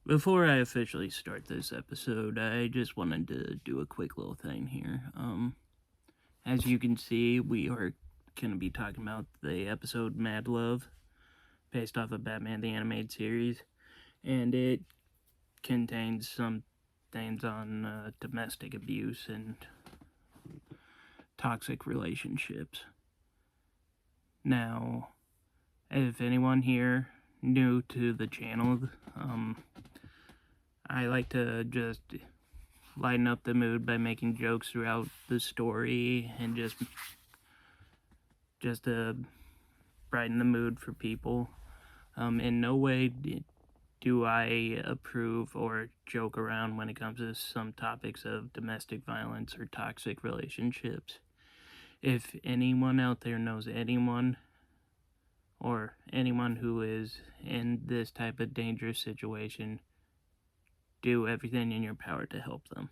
Before I officially start this episode, I just wanted to do a quick little thing here. As you can see, we are going to be talking about the episode Mad Love, based off of Batman the Animated Series, and it contains some things on domestic abuse and toxic relationships. Now, if anyone here new to the channel, I like to just lighten up the mood by making jokes throughout the story and just to brighten the mood for people. In no way do I approve or joke around when it comes to some topics of domestic violence or toxic relationships. If anyone out there knows anyone or anyone who is in this type of dangerous situation, do everything in your power to help them.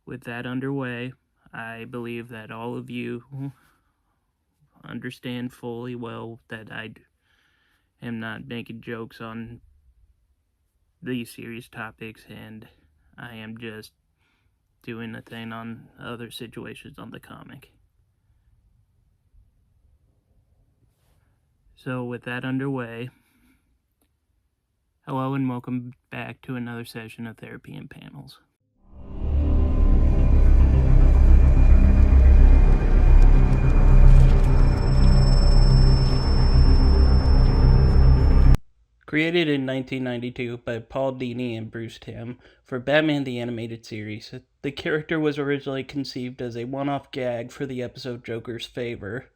With that underway, I believe that all of you understand fully well that I am not making jokes on these serious topics, and I am just doing a thing on other situations on the comic. So with that underway, hello and welcome back to another session of Therapy and Panels. Created in 1992 by Paul Dini and Bruce Timm for Batman the Animated Series, the character was originally conceived as a one-off gag for the episode Joker's Favor.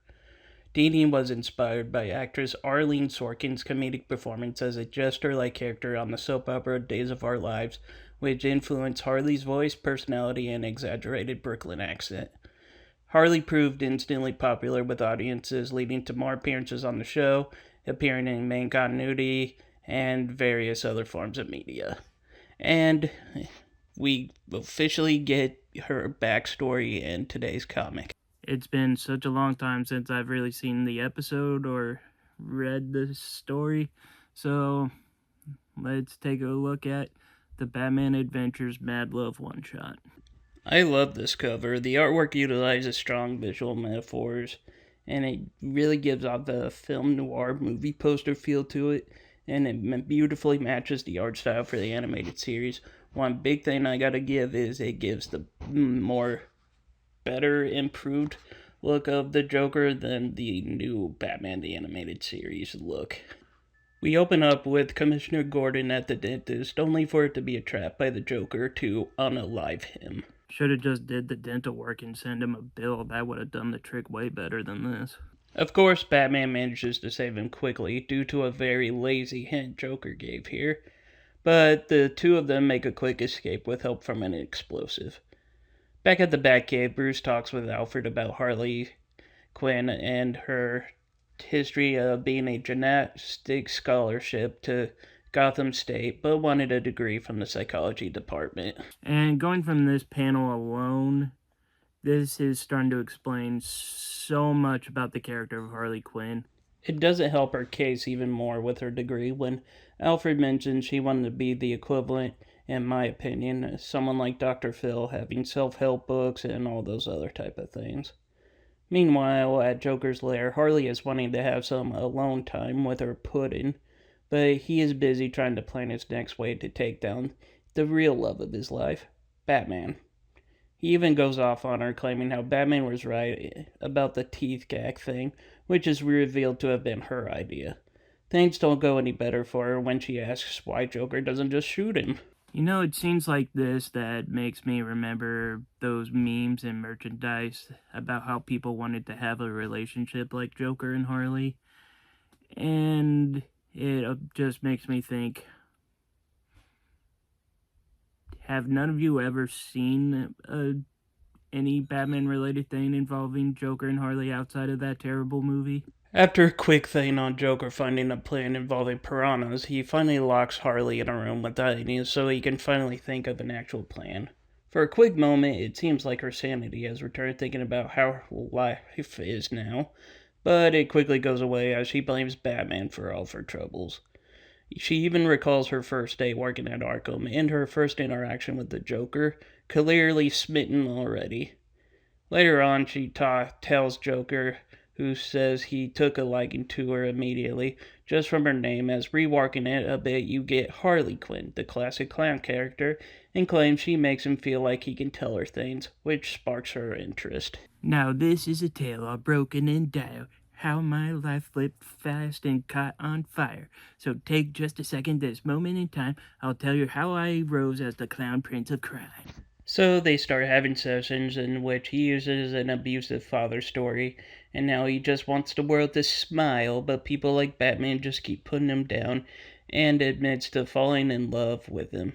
Dini was inspired by actress Arlene Sorkin's comedic performance as a jester-like character on the soap opera Days of Our Lives, which influenced Harley's voice, personality, and exaggerated Brooklyn accent. Harley proved instantly popular with audiences, leading to more appearances on the show, appearing in main continuity, and various other forms of media. And we officially get her backstory in today's comic. It's been such a long time since I've really seen the episode or read the story, so let's take a look at the Batman Adventures Mad Love one-shot. I love this cover. The artwork utilizes strong visual metaphors, and it really gives off the film noir movie poster feel to it, and it beautifully matches the art style for the animated series. One big thing I gotta give is it gives the more better, improved look of the Joker than the new Batman the Animated Series look. We open up with Commissioner Gordon at the dentist, only for it to be a trap by the Joker to unalive him. Should have just did the dental work and send him a bill. That would have done the trick way better than this. Of course, Batman manages to save him quickly due to a very lazy hint Joker gave here, but the two of them make a quick escape with help from an explosive. Back at the Batcave, Bruce talks with Alfred about Harley Quinn and her history of being a gymnastics scholarship to Gotham State, but wanted a degree from the psychology department. And going from this panel alone, this is starting to explain so much about the character of Harley Quinn. It doesn't help her case even more with her degree when Alfred mentions she wanted to be the equivalent, in my opinion, someone like Dr. Phil having self-help books and all those other type of things. Meanwhile, at Joker's lair, Harley is wanting to have some alone time with her pudding, but he is busy trying to plan his next way to take down the real love of his life, Batman. He even goes off on her, claiming how Batman was right about the teeth gag thing, which is revealed to have been her idea. Things don't go any better for her when she asks why Joker doesn't just shoot him. You know, it seems like this that makes me remember those memes and merchandise about how people wanted to have a relationship like Joker and Harley. And it just makes me think, have none of you ever seen any Batman-related thing involving Joker and Harley outside of that terrible movie? After a quick thing on Joker finding a plan involving piranhas, he finally locks Harley in a room with Ivy so he can finally think of an actual plan. For a quick moment, it seems like her sanity has returned, thinking about how life is now, but it quickly goes away as she blames Batman for all of her troubles. She even recalls her first day working at Arkham and her first interaction with the Joker, clearly smitten already. Later on, she tells Joker, who says he took a liking to her immediately, just from her name, as reworking it a bit, you get Harley Quinn, the classic clown character, and claims she makes him feel like he can tell her things, which sparks her interest. Now this is a tale all broken and down, how my life flipped fast and caught on fire. So take just a second, this moment in time, I'll tell you how I rose as the clown prince of crime. So they start having sessions in which he uses an abusive father story, and now he just wants the world to smile, but people like Batman just keep putting him down and admits to falling in love with him.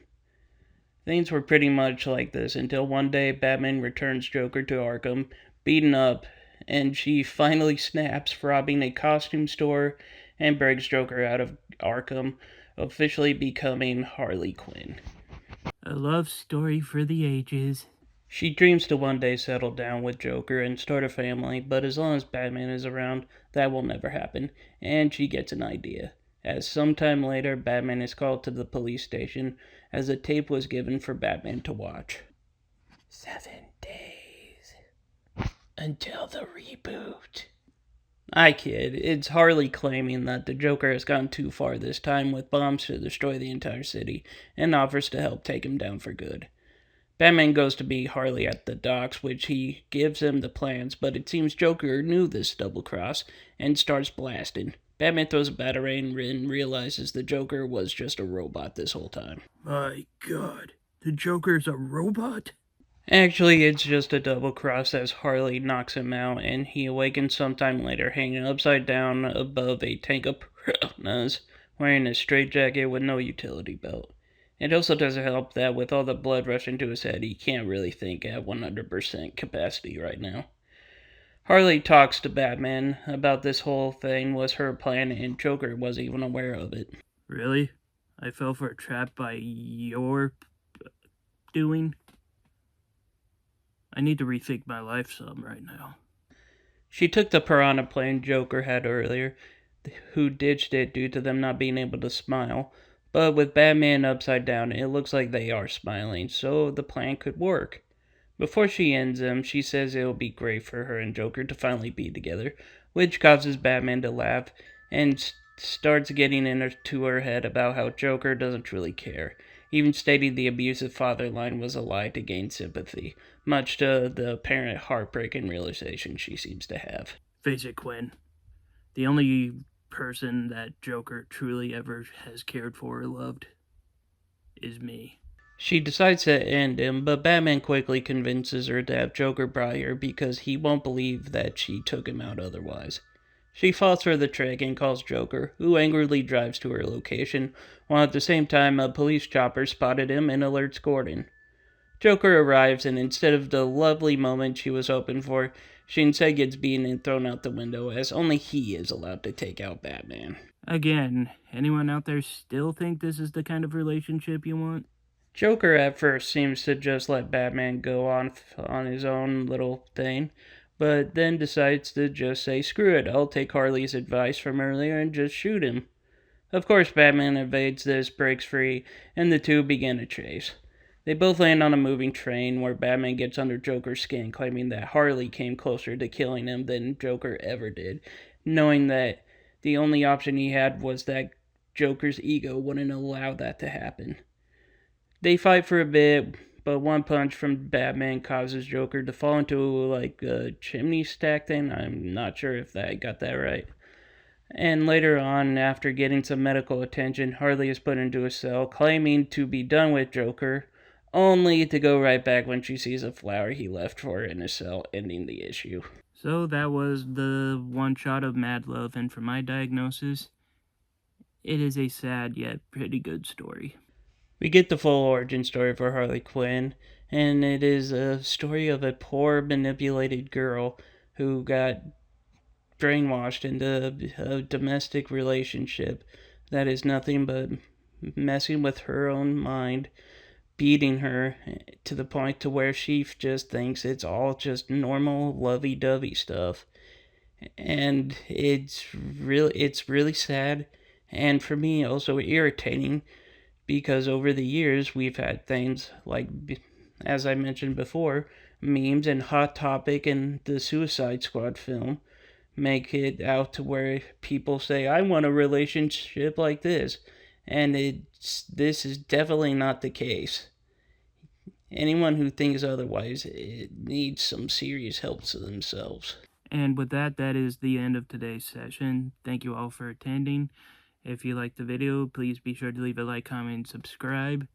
Things were pretty much like this until one day Batman returns Joker to Arkham, beaten up, and she finally snaps, robbing a costume store and breaks Joker out of Arkham, officially becoming Harley Quinn. A love story for the ages. She dreams to one day settle down with Joker and start a family, but as long as Batman is around, that will never happen, and she gets an idea. As sometime later, Batman is called to the police station as a tape was given for Batman to watch. 7 days until the reboot. I kid. It's Harley claiming that the Joker has gone too far this time with bombs to destroy the entire city and offers to help take him down for good. Batman goes to meet Harley at the docks, which he gives him the plans, but it seems Joker knew this double cross and starts blasting. Batman throws a batarang and realizes the Joker was just a robot this whole time. My God, the Joker's a robot? Actually, it's just a double cross as Harley knocks him out, and he awakens sometime later hanging upside down above a tank of piranhas, wearing a straitjacket with no utility belt. It also doesn't help that with all the blood rushing to his head, he can't really think at 100% capacity right now. Harley talks to Batman about this whole thing was her plan, and Joker wasn't even aware of it. Really? I fell for a trap by your doing? I need to rethink my life some right now. She took the piranha plane Joker had earlier, who ditched it due to them not being able to smile. But with Batman upside down, it looks like they are smiling, so the plan could work. Before she ends them, she says it'll be great for her and Joker to finally be together, which causes Batman to laugh and starts getting into her head about how Joker doesn't truly care, even stating the abusive father line was a lie to gain sympathy, much to the apparent heartbreaking realization she seems to have. Face it, Quinn. The only person that Joker truly ever has cared for or loved is me. She decides to end him, but Batman quickly convinces her to have Joker by her because he won't believe that she took him out otherwise. She falls for the trick and calls Joker, who angrily drives to her location, while at the same time a police chopper spotted him and alerts Gordon. Joker arrives, and instead of the lovely moment she was hoping for, she instead gets beaten and thrown out the window, as only he is allowed to take out Batman. Again, anyone out there still think this is the kind of relationship you want? Joker at first seems to just let Batman go on his own little thing, but then decides to just say, screw it, I'll take Harley's advice from earlier and just shoot him. Of course, Batman evades this, breaks free, and the two begin a chase. They both land on a moving train where Batman gets under Joker's skin, claiming that Harley came closer to killing him than Joker ever did, knowing that the only option he had was that Joker's ego wouldn't allow that to happen. They fight for a bit, but one punch from Batman causes Joker to fall into like a chimney stack thing. I'm not sure if I got that right. And later on, after getting some medical attention, Harley is put into a cell, claiming to be done with Joker, only to go right back when she sees a flower he left for her in his cell, ending the issue. So that was the one shot of Mad Love, and for my diagnosis, it is a sad yet pretty good story. We get the full origin story for Harley Quinn, and it is a story of a poor, manipulated girl who got brainwashed into a domestic relationship that is nothing but messing with her own mind, beating her to the point to where she just thinks it's all just normal lovey-dovey stuff. and it's really sad, and for me also irritating, because over the years we've had things like, as I mentioned before, memes and Hot Topic and the Suicide Squad film make it out to where people say, I want a relationship like this, and this is definitely not the case. Anyone who thinks otherwise, it needs some serious help to themselves. And with that, that is the end of today's session. Thank you all for attending. If you liked the video, please be sure to leave a like, comment, and subscribe.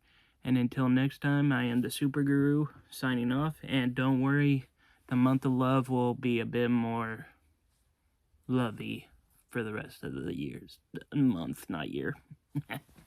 And until next time, I am the Super Guru, signing off. And don't worry, the month of love will be a bit more lovey for the rest of the years. Month, not year.